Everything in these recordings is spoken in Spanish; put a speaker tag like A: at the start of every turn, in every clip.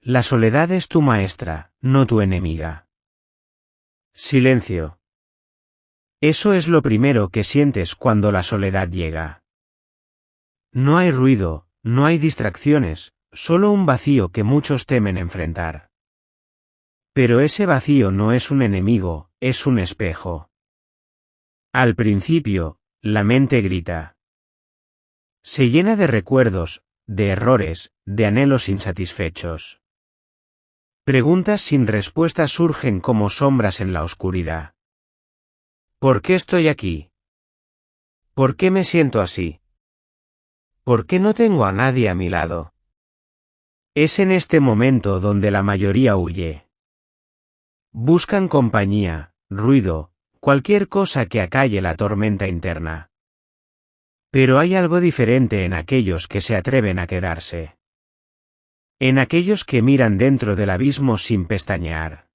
A: La soledad es tu maestra, no tu enemiga. Silencio. Eso es lo primero que sientes cuando la soledad llega. No hay ruido, no hay distracciones, solo un vacío que muchos temen enfrentar. Pero ese vacío no es un enemigo, es un espejo. Al principio, la mente grita. Se llena de recuerdos, de errores, de anhelos insatisfechos. Preguntas sin respuesta surgen como sombras en la oscuridad. ¿Por qué estoy aquí? ¿Por qué me siento así? ¿Por qué no tengo a nadie a mi lado? Es en este momento donde la mayoría huye. Buscan compañía, ruido, cualquier cosa que acalle la tormenta interna. Pero hay algo diferente en aquellos que se atreven a quedarse. En aquellos que miran dentro del abismo sin pestañear.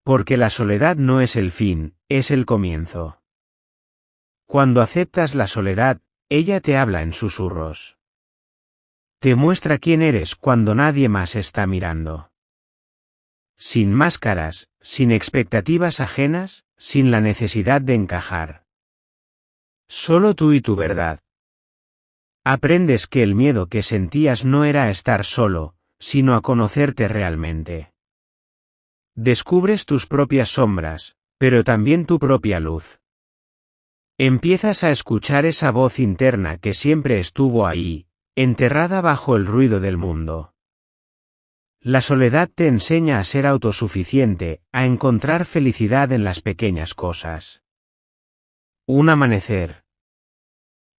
A: Porque la soledad no es el fin, es el comienzo. Cuando aceptas la soledad, ella te habla en susurros. Te muestra quién eres cuando nadie más está mirando. Sin máscaras, sin expectativas ajenas, sin la necesidad de encajar. Solo tú y tu verdad. Aprendes que el miedo que sentías no era a estar solo, sino a conocerte realmente. Descubres tus propias sombras, pero también tu propia luz. Empiezas a escuchar esa voz interna que siempre estuvo ahí, enterrada bajo el ruido del mundo. La soledad te enseña a ser autosuficiente, a encontrar felicidad en las pequeñas cosas. Un amanecer.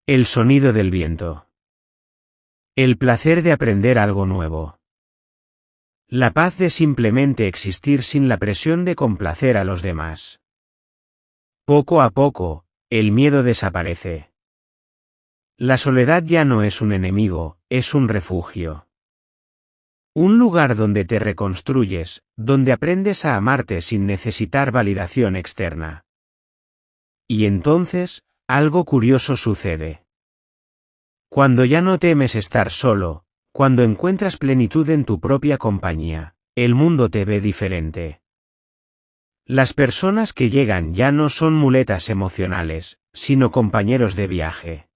A: El sonido del viento. El placer de aprender algo nuevo. La paz de simplemente existir sin la presión de complacer a los demás. Poco a poco, el miedo desaparece. La soledad ya no es un enemigo, es un refugio. Un lugar donde te reconstruyes, donde aprendes a amarte sin necesitar validación externa. Y entonces, algo curioso sucede. Cuando ya no temes estar solo, cuando encuentras plenitud en tu propia compañía, el mundo te ve diferente. Las personas que llegan ya no son muletas emocionales, sino compañeros de viaje.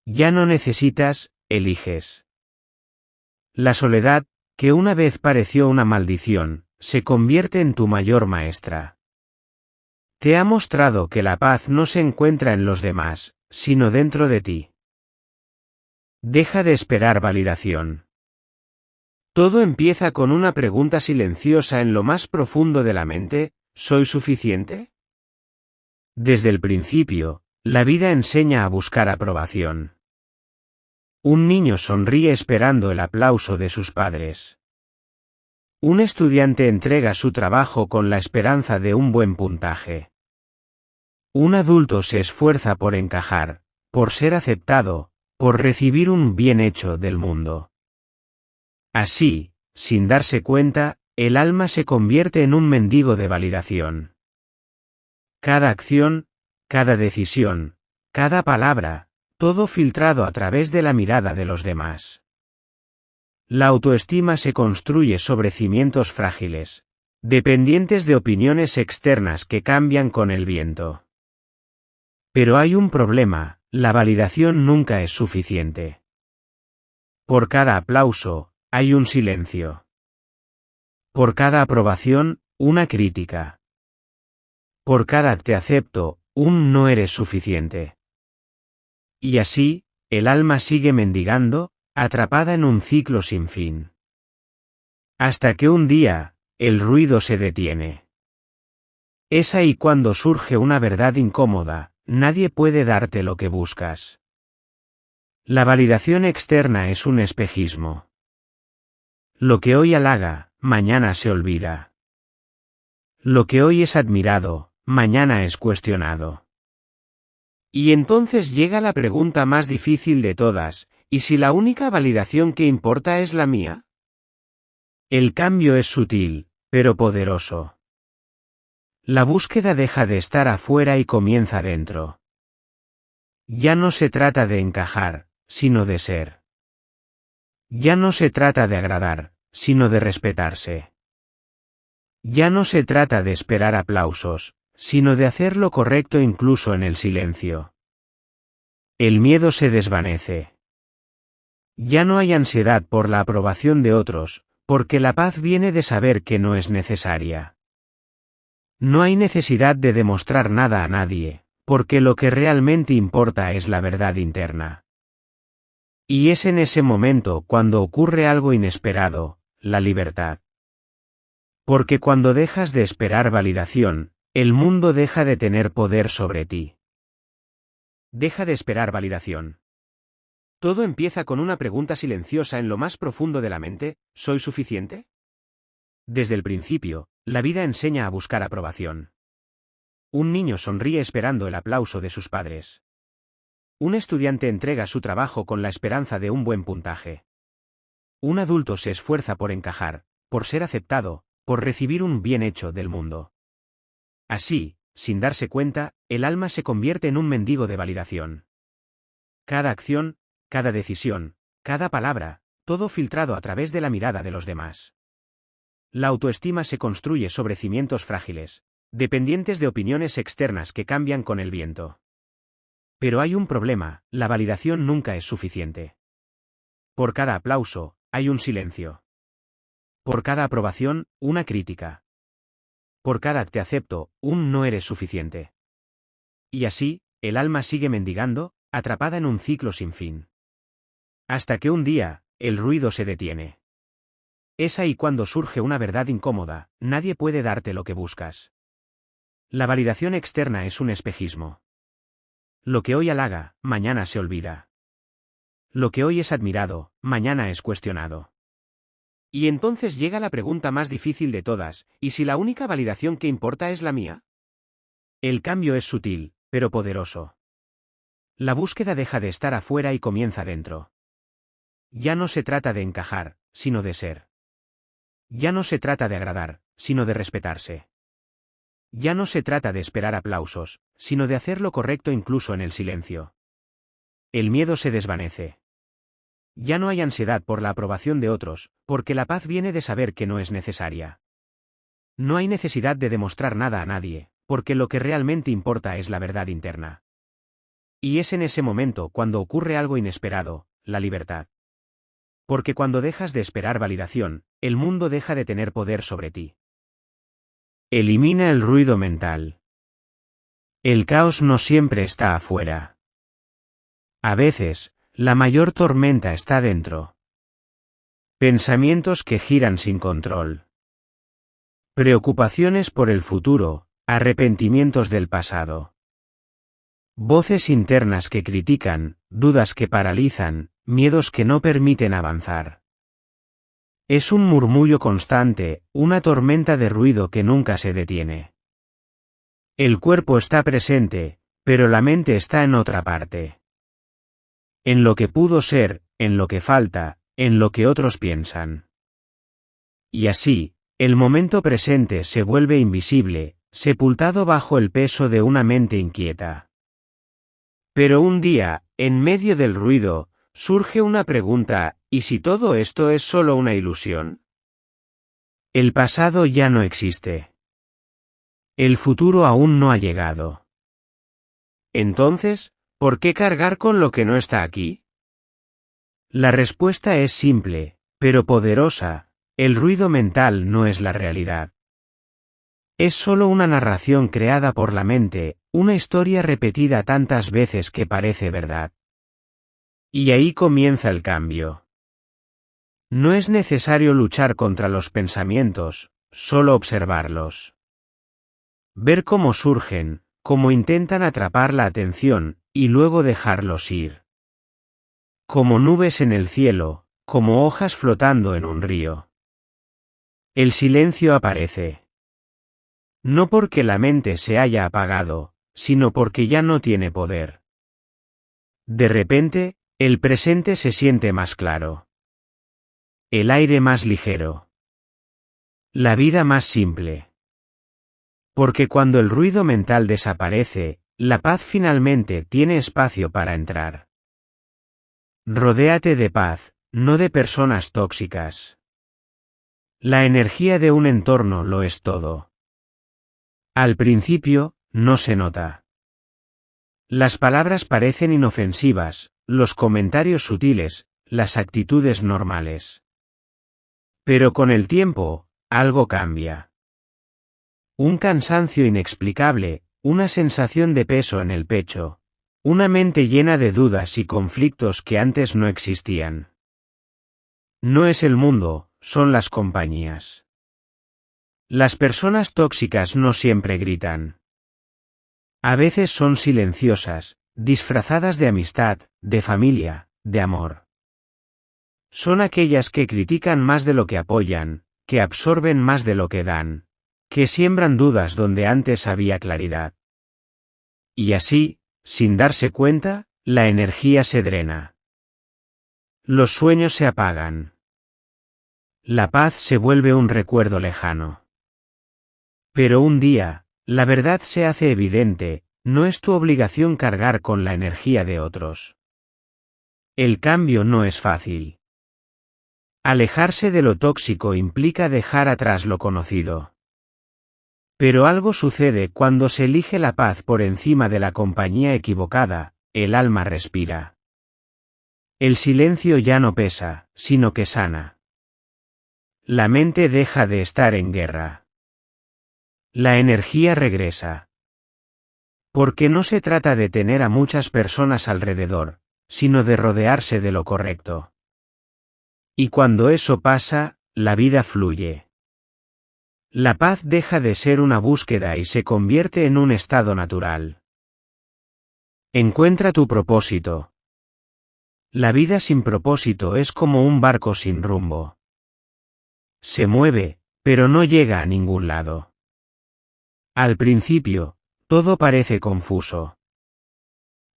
A: Ya no necesitas, eliges. La soledad, que una vez pareció una maldición, se convierte en tu mayor maestra. Te ha mostrado que la paz no se encuentra en los demás, sino dentro de ti. Deja de esperar validación. Todo empieza con una pregunta silenciosa en lo más profundo de la mente: ¿soy suficiente? Desde el principio, la vida enseña a buscar aprobación. Un niño sonríe esperando el aplauso de sus padres. Un estudiante entrega su trabajo con la esperanza de un buen puntaje. Un adulto se esfuerza por encajar, por ser aceptado, por recibir un bien hecho del mundo. Así, sin darse cuenta, el alma se convierte en un mendigo de validación. Cada acción, cada decisión, cada palabra, todo filtrado a través de la mirada de los demás. La autoestima se construye sobre cimientos frágiles, dependientes de opiniones externas que cambian con el viento. Pero hay un problema: la validación nunca es suficiente. Por cada aplauso, hay un silencio. Por cada aprobación, una crítica. Por cada te acepto, un no eres suficiente. Y así, el alma sigue mendigando, atrapada en un ciclo sin fin. Hasta que un día, el ruido se detiene. Es ahí cuando surge una verdad incómoda: nadie puede darte lo que buscas. La validación externa es un espejismo. Lo que hoy halaga, mañana se olvida. Lo que hoy es admirado, mañana es cuestionado. Y entonces llega la pregunta más difícil de todas: ¿y si la única validación que importa es la mía? El cambio es sutil, pero poderoso. La búsqueda deja de estar afuera y comienza dentro. Ya no se trata de encajar, sino de ser. Ya no se trata de agradar, sino de respetarse. Ya no se trata de esperar aplausos, sino de hacer lo correcto incluso en el silencio. El miedo se desvanece. Ya no hay ansiedad por la aprobación de otros, porque la paz viene de saber que no es necesaria. No hay necesidad de demostrar nada a nadie, porque lo que realmente importa es la verdad interna. Y es en ese momento cuando ocurre algo inesperado, la libertad. Porque cuando dejas de esperar validación, el mundo deja de tener poder sobre ti. Deja de esperar validación. Todo empieza con una pregunta silenciosa en lo más profundo de la mente: ¿soy suficiente? Desde el principio, la vida enseña a buscar aprobación. Un niño sonríe esperando el aplauso de sus padres. Un estudiante entrega su trabajo con la esperanza de un buen puntaje. Un adulto se esfuerza por encajar, por ser aceptado, por recibir un bien hecho del mundo. Así, sin darse cuenta, el alma se convierte en un mendigo de validación. Cada acción, cada decisión, cada palabra, todo filtrado a través de la mirada de los demás. La autoestima se construye sobre cimientos frágiles, dependientes de opiniones externas que cambian con el viento. Pero hay un problema: la validación nunca es suficiente. Por cada aplauso, hay un silencio. Por cada aprobación, una crítica. Por cada te acepto, un no eres suficiente. Y así, el alma sigue mendigando, atrapada en un ciclo sin fin. Hasta que un día, el ruido se detiene. Es ahí cuando surge una verdad incómoda: nadie puede darte lo que buscas. La validación externa es un espejismo. Lo que hoy halaga, mañana se olvida. Lo que hoy es admirado, mañana es cuestionado. Y entonces llega la pregunta más difícil de todas: ¿y si la única validación que importa es la mía? El cambio es sutil, pero poderoso. La búsqueda deja de estar afuera y comienza dentro. Ya no se trata de encajar, sino de ser. Ya no se trata de agradar, sino de respetarse. Ya no se trata de esperar aplausos, sino de hacer lo correcto incluso en el silencio. El miedo se desvanece. Ya no hay ansiedad por la aprobación de otros, porque la paz viene de saber que no es necesaria. No hay necesidad de demostrar nada a nadie, porque lo que realmente importa es la verdad interna. Y es en ese momento cuando ocurre algo inesperado, la libertad. Porque cuando dejas de esperar validación, el mundo deja de tener poder sobre ti. Elimina el ruido mental. El caos no siempre está afuera. A veces, la mayor tormenta está dentro. Pensamientos que giran sin control. Preocupaciones por el futuro, arrepentimientos del pasado. Voces internas que critican, dudas que paralizan, miedos que no permiten avanzar. Es un murmullo constante, una tormenta de ruido que nunca se detiene. El cuerpo está presente, pero la mente está en otra parte. En lo que pudo ser, en lo que falta, en lo que otros piensan. Y así, el momento presente se vuelve invisible, sepultado bajo el peso de una mente inquieta. Pero un día, en medio del ruido, surge una pregunta: ¿y si todo esto es solo una ilusión? El pasado ya no existe. El futuro aún no ha llegado. Entonces, ¿por qué cargar con lo que no está aquí? La respuesta es simple, pero poderosa: el ruido mental no es la realidad. Es solo una narración creada por la mente, una historia repetida tantas veces que parece verdad. Y ahí comienza el cambio. No es necesario luchar contra los pensamientos, solo observarlos. Ver cómo surgen, cómo intentan atrapar la atención, y luego dejarlos ir. Como nubes en el cielo, como hojas flotando en un río. El silencio aparece. No porque la mente se haya apagado, sino porque ya no tiene poder. De repente, el presente se siente más claro. El aire más ligero. La vida más simple. Porque cuando el ruido mental desaparece, la paz finalmente tiene espacio para entrar. Rodéate de paz, no de personas tóxicas. La energía de un entorno lo es todo. Al principio, no se nota. Las palabras parecen inofensivas, los comentarios sutiles, las actitudes normales. Pero con el tiempo, algo cambia. Un cansancio inexplicable, una sensación de peso en el pecho, una mente llena de dudas y conflictos que antes no existían. No es el mundo, son las compañías. Las personas tóxicas no siempre gritan. A veces son silenciosas, disfrazadas de amistad, de familia, de amor. Son aquellas que critican más de lo que apoyan, que absorben más de lo que dan, que siembran dudas donde antes había claridad. Y así, sin darse cuenta, la energía se drena. Los sueños se apagan. La paz se vuelve un recuerdo lejano. Pero un día, la verdad se hace evidente, no es tu obligación cargar con la energía de otros. El cambio no es fácil. Alejarse de lo tóxico implica dejar atrás lo conocido. Pero algo sucede cuando se elige la paz por encima de la compañía equivocada, el alma respira. El silencio ya no pesa, sino que sana. La mente deja de estar en guerra. La energía regresa. Porque no se trata de tener a muchas personas alrededor, sino de rodearse de lo correcto. Y cuando eso pasa, la vida fluye. La paz deja de ser una búsqueda y se convierte en un estado natural. Encuentra tu propósito. La vida sin propósito es como un barco sin rumbo. Se mueve, pero no llega a ningún lado. Al principio, todo parece confuso.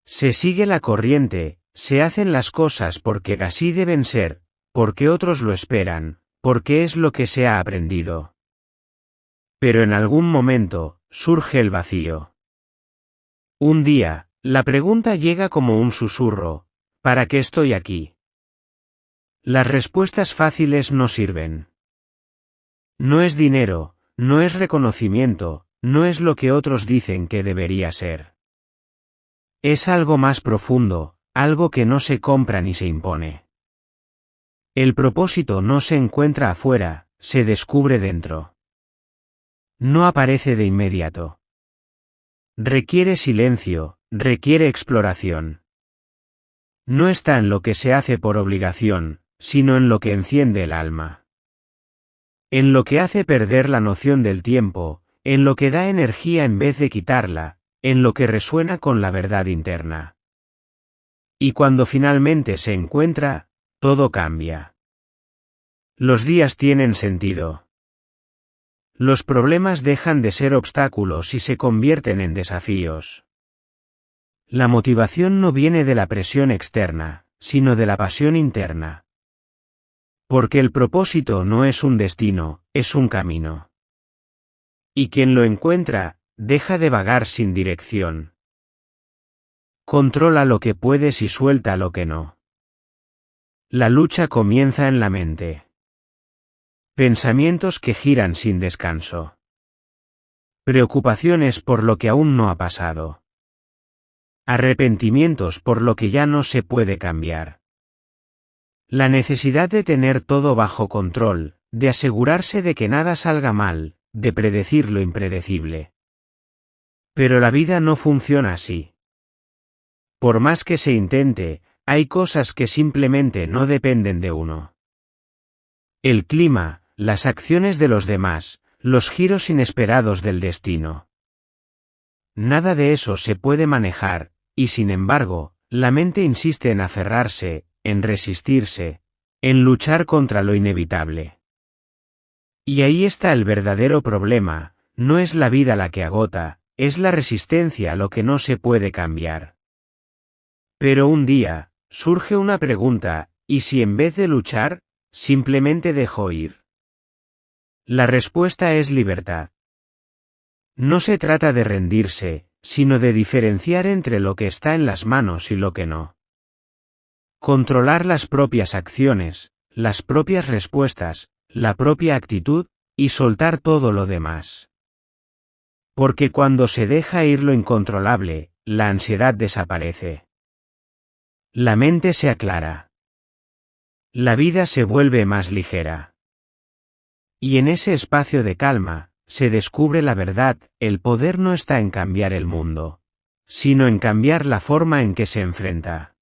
A: Se sigue la corriente, se hacen las cosas porque así deben ser, porque otros lo esperan, porque es lo que se ha aprendido. Pero en algún momento, surge el vacío. Un día, la pregunta llega como un susurro: ¿para qué estoy aquí? Las respuestas fáciles no sirven. No es dinero, no es reconocimiento, no es lo que otros dicen que debería ser. Es algo más profundo, algo que no se compra ni se impone. El propósito no se encuentra afuera, se descubre dentro. No aparece de inmediato. Requiere silencio, requiere exploración. No está en lo que se hace por obligación, sino en lo que enciende el alma. En lo que hace perder la noción del tiempo, en lo que da energía en vez de quitarla, en lo que resuena con la verdad interna. Y cuando finalmente se encuentra, todo cambia. Los días tienen sentido. Los problemas dejan de ser obstáculos y se convierten en desafíos. La motivación no viene de la presión externa, sino de la pasión interna. Porque el propósito no es un destino, es un camino. Y quien lo encuentra, deja de vagar sin dirección. Controla lo que puedes y suelta lo que no. La lucha comienza en la mente. Pensamientos que giran sin descanso. Preocupaciones por lo que aún no ha pasado. Arrepentimientos por lo que ya no se puede cambiar. La necesidad de tener todo bajo control, de asegurarse de que nada salga mal, de predecir lo impredecible. Pero la vida no funciona así. Por más que se intente, hay cosas que simplemente no dependen de uno. El clima, las acciones de los demás, los giros inesperados del destino. Nada de eso se puede manejar, y sin embargo, la mente insiste en aferrarse, en resistirse, en luchar contra lo inevitable. Y ahí está el verdadero problema, no es la vida la que agota, es la resistencia lo que no se puede cambiar. Pero un día, surge una pregunta: ¿y si en vez de luchar, simplemente dejo ir? La respuesta es libertad. No se trata de rendirse, sino de diferenciar entre lo que está en las manos y lo que no. Controlar las propias acciones, las propias respuestas, la propia actitud, y soltar todo lo demás. Porque cuando se deja ir lo incontrolable, la ansiedad desaparece. La mente se aclara. La vida se vuelve más ligera. Y en ese espacio de calma, se descubre la verdad: el poder no está en cambiar el mundo, sino en cambiar la forma en que se enfrenta.